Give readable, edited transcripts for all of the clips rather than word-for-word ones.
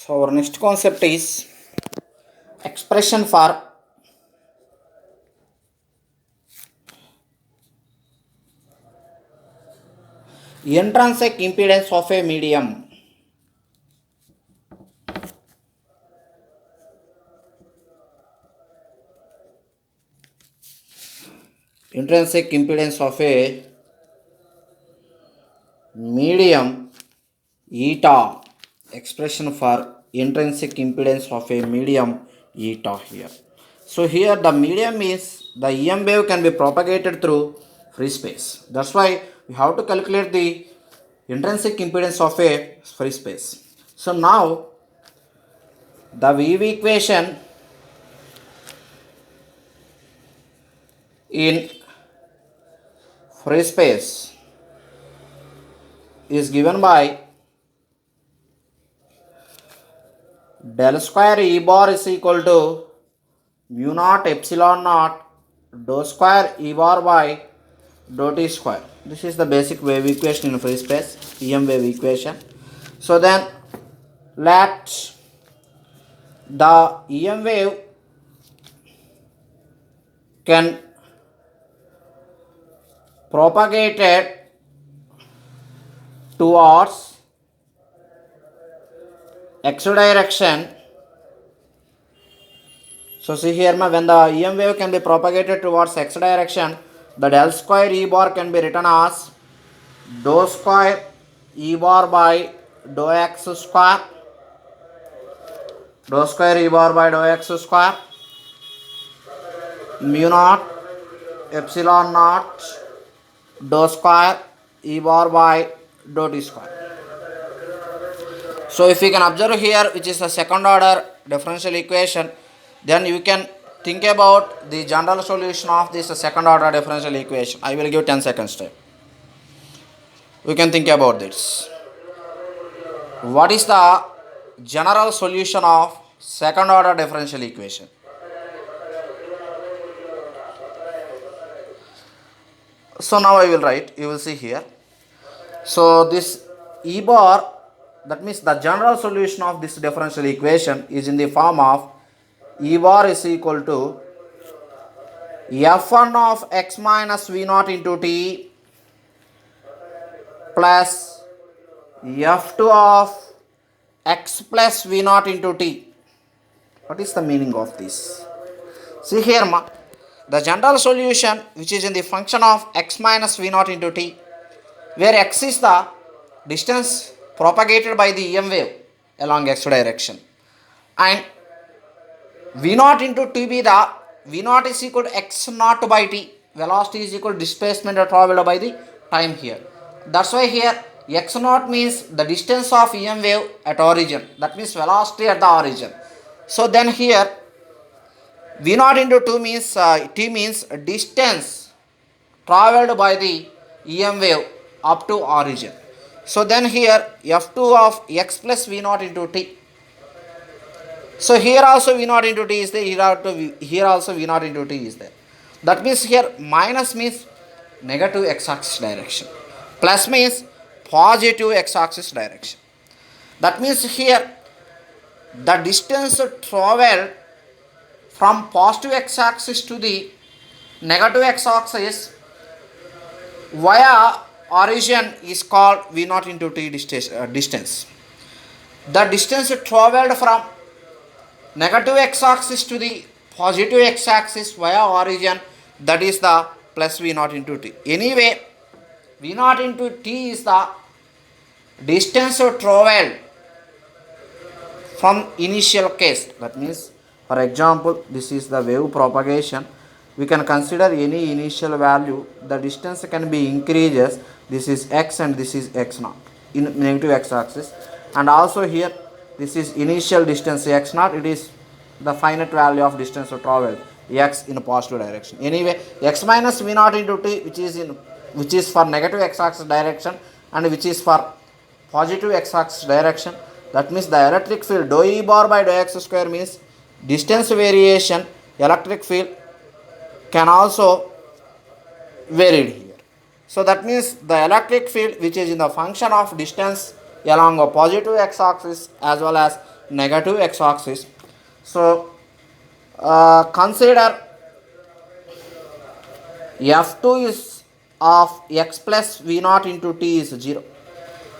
So our next concept is expression for intrinsic impedance of a medium. Intrinsic impedance of a medium eta. Expression for intrinsic impedance of a medium eta here. So here the medium is the EM wave can be propagated through free space. That's why we have to calculate the intrinsic impedance of a free space. So now the wave equation in free space is given by del square E bar is equal to mu naught epsilon naught dou square E bar by dou t square. This is the basic wave equation in free space, EM wave equation. So then let the EM wave can propagated towards x direction. So see here when the EM wave can be propagated towards x direction, the del square E bar can be written as dou square E bar by dou x square, dou square E bar by dou x square, mu naught epsilon naught dou square E bar by dou t square. So if you can observe here, which is the second order differential equation, then you can think about the general solution of this second order differential equation. I will give 10 seconds time. We can think about this. What is the general solution of second order differential equation? So now I will write, you will see here. So this E bar, that means the general solution of this differential equation is in the form of E bar is equal to f1 of x minus v naught into t plus f2 of x plus v naught into t. What is the meaning of this? See here, the general solution which is in the function of x minus v naught into t, where x is the distance propagated by the EM wave along x direction, and v naught into t be the v naught is equal to x naught by t, velocity is equal to displacement traveled by the time here. That's why here x naught means the distance of EM wave at origin, that means velocity at the origin. So then here v naught into 2 means t means distance traveled by the EM wave up to origin. So then here f2 of x plus v naught into t. So here also v naught into t is there, here also v naught into t is there. That means here minus means negative x-axis direction, plus means positive x-axis direction. That means here the distance traveled from positive x-axis to the negative x-axis via origin is called v naught into t distance. The distance traveled from negative x-axis to the positive x-axis via origin, that is the plus v naught into t. Anyway, v naught into t is the distance traveled from initial case. That means, for example, this is the wave propagation. We can consider any initial value. The distance can be increases. This is x and this is x naught in negative x-axis, and also here this is initial distance x naught. It is the finite value of distance traveled x in a positive direction. Anyway, x minus v naught into t, which is for negative x-axis direction and which is for positive x-axis direction. That means the electric field dou E bar by dou x square means distance variation. Electric field can also varied here. So that means the electric field which is in the function of distance along a positive x-axis as well as negative x-axis. So consider f2 is of x plus v naught into t is 0.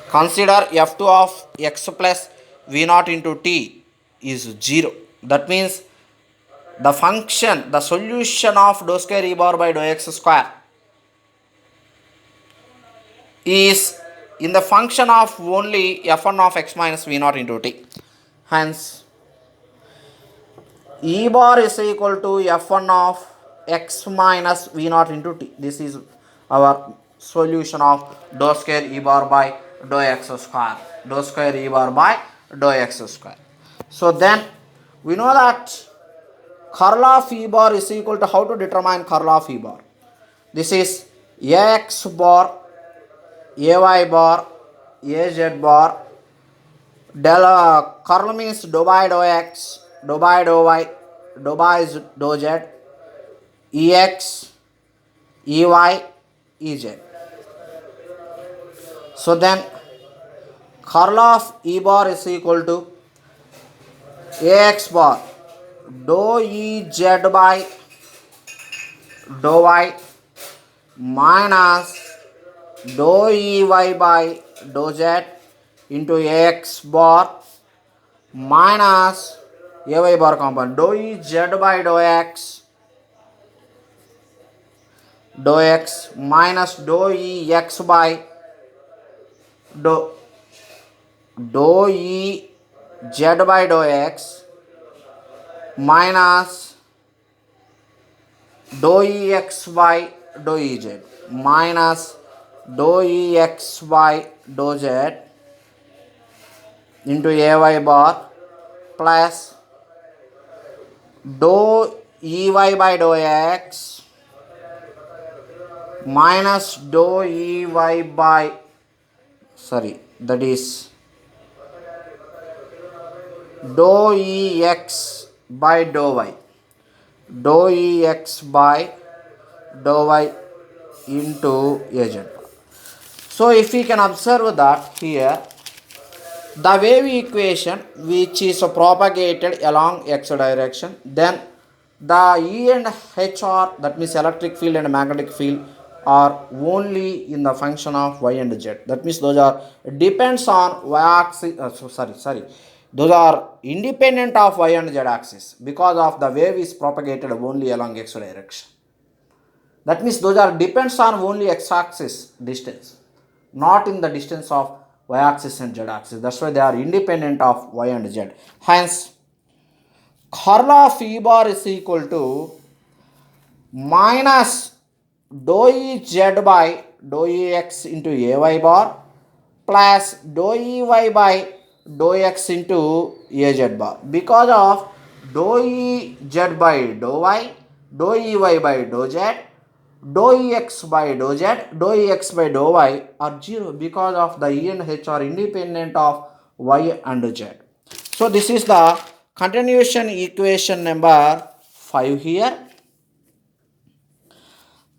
Consider f2 of x plus v naught into t is 0. That means the function, the solution of dou square e bar by dou x square is in the function of only f1 of x minus v naught into t. Hence, e bar is equal to f1 of x minus v naught into t. This is our solution of dou square e bar by dou x square. Dou square e bar by dou x square. So then we know that curl of e bar is equal to, how to determine curl of e bar? This is ax bar, ay bar, az bar. Del curl means dou by dou x, dou by dou y, dou by dou z, ex, ey, ez. So then curl of e bar is equal to ax bar dou ez by dou y minus dou ey by dou z into ax bar minus ay bar component dou ez by dou x minus dou ex by dou ez by dou x minus dou ex by dou ez minus dou ex by dou z into ay bar plus dou ey by dou x minus dou ey by, that is dou ex by dou y, dou ex by dou y into az. So if we can observe that here, the wave equation which is propagated along x direction, then the E and H are, that means electric field and magnetic field, are only in the function of y and z. That means those are depends on y axis, those are independent of y and z axis, because of the wave is propagated only along x direction. That means those are depends on only x axis distance, not in the distance of y axis and z axis. That's why they are independent of y and z. Hence, curl of e bar is equal to minus dou ez by dou ex into ay bar plus dou ey by dou x into az bar, because of dou ez by dou y, dou ey by dou z, dou ex by dou z, dou ex by dou y are 0, because of the E and H are independent of y and z. So this is the continuation equation number 5 here.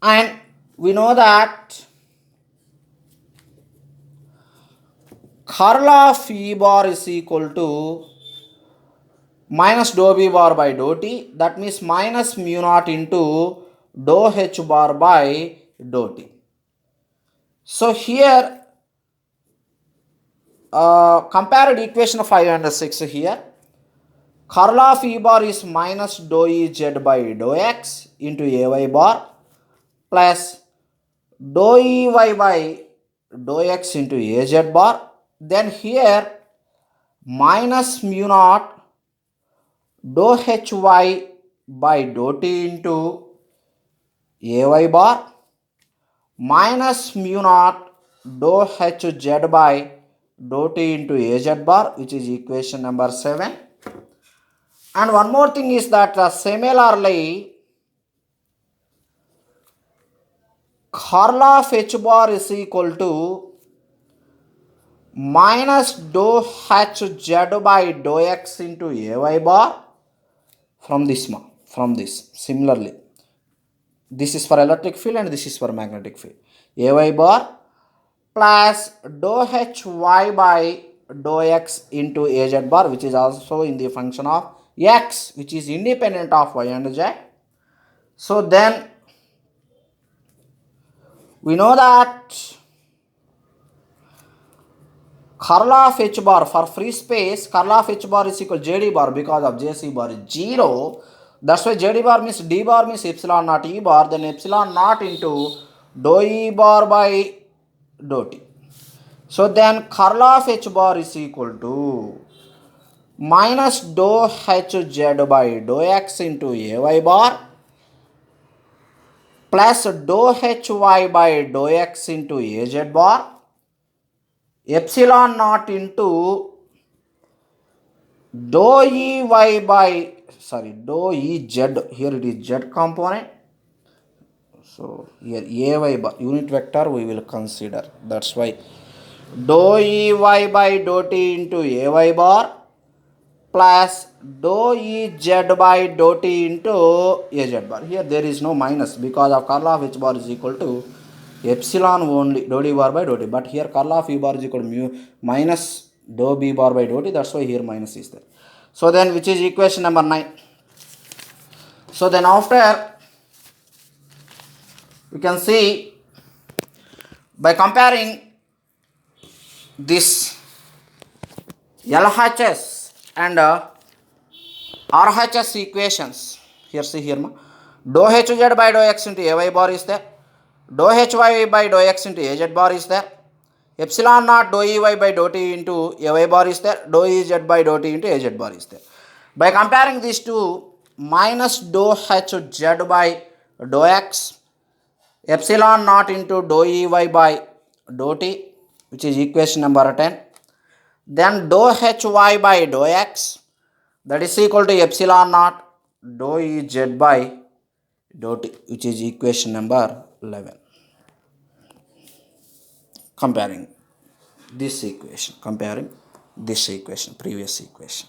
And we know that curl of E bar is equal to minus dou B bar by dou T, that means minus mu naught into dou H bar by dou T. So here compared equation 5 and 6 here, curl of E bar is minus dou Ez by dou x into ay bar plus dou ey by dou x into az bar. Then here minus mu naught dou hy by dou t into ay bar minus mu naught dou hz by dou t into az bar, which is equation number 7. And one more thing is that similarly curl of h bar is equal to minus dou hz by dou x into ay bar from this. Similarly, this is for electric field and this is for magnetic field. Ay bar plus dou hy by dou x into az bar, which is also in the function of x, which is independent of y and z. So then we know that curl of h bar for free space, curl of h bar is equal to jd bar because of jc bar is 0. That's why jd bar means d bar means epsilon naught e bar, then epsilon naught into dou e bar by dou t. So then curl of h bar is equal to minus dou hz by dou x into ay bar plus dou hy by dou x into az bar epsilon naught into dou ey by dou ez, here it is z component. So here ay bar unit vector we will consider, that's why dou ey by dou t into ay bar plus dou ez by dou t into az bar. Here there is no minus because of curl of h bar is equal to epsilon only dou d bar by dou t, but here curl of e bar is equal to mu minus dou b bar by dou t, that's why here minus is there. So then which is equation number 9. So then after we can see by comparing this LHS and RHS equations, here see here ma, dou hz by dou x into ay bar is there, dou hy by dou x into az bar is there, epsilon naught dou ey by dou t into ay bar is there, dou ez by dou t into az bar is there. By comparing these two, minus dou hz by dou x, epsilon naught into dou ey by dou t, which is equation number 10. Then dou hy by dou x, that is equal to epsilon naught dou ez by dou t, which is equation number 11. Comparing this equation, previous equation.